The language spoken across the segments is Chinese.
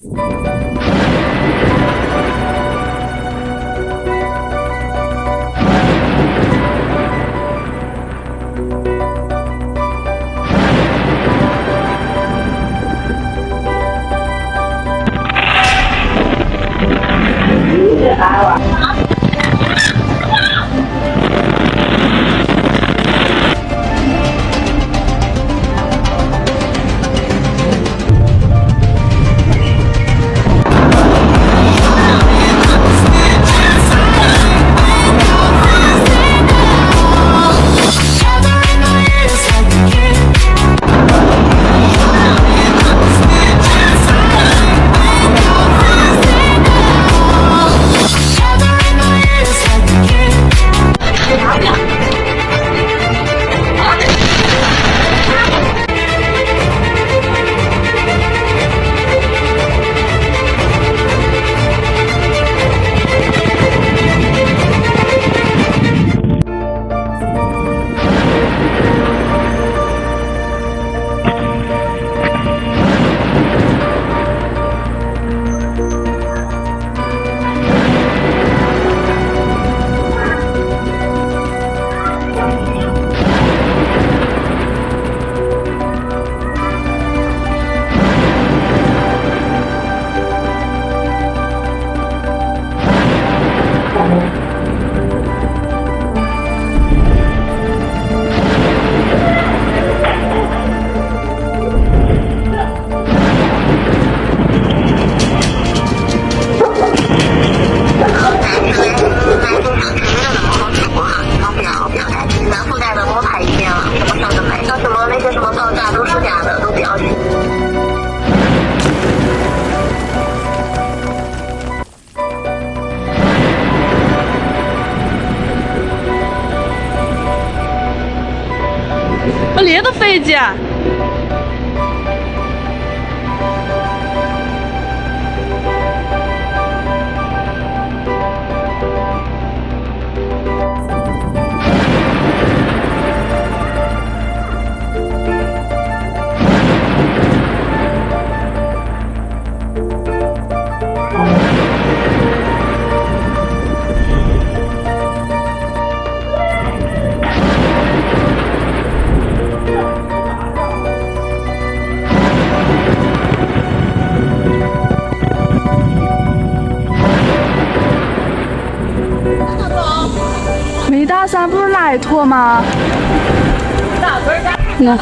我列的飞机啊！没打伞不是来拖吗？那。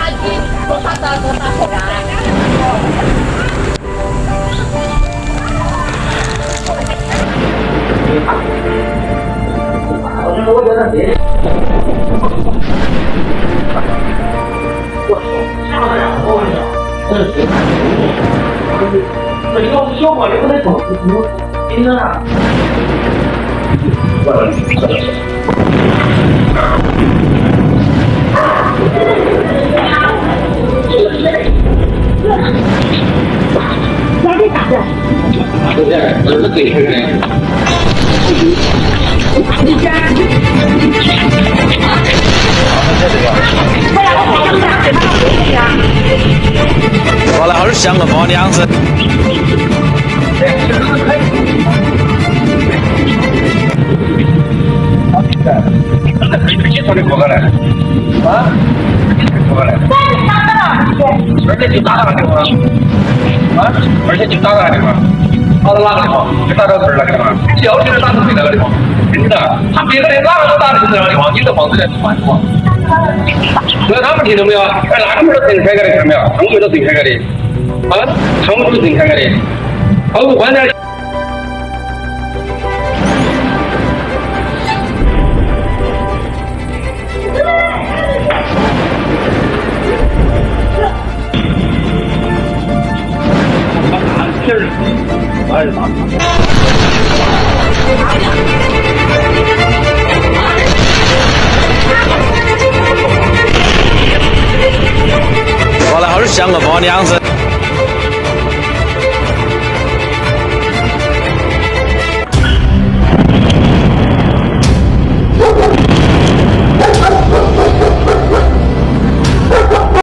过来，好点香个包的样子。过来啊！过来。而且就打到那地方啊！而且就打到那地方，打到哪个地方？就打到这儿那个地方。小区的打到谁那个地方？真的，他别的哪个都打的是那个地方，你的房子在换地方。所以他们听到没有？哎，那个门都谁开开的？看到没有？他们都谁开开的？啊，他们都谁开开的？包括关键。过来，好点香个包的样子。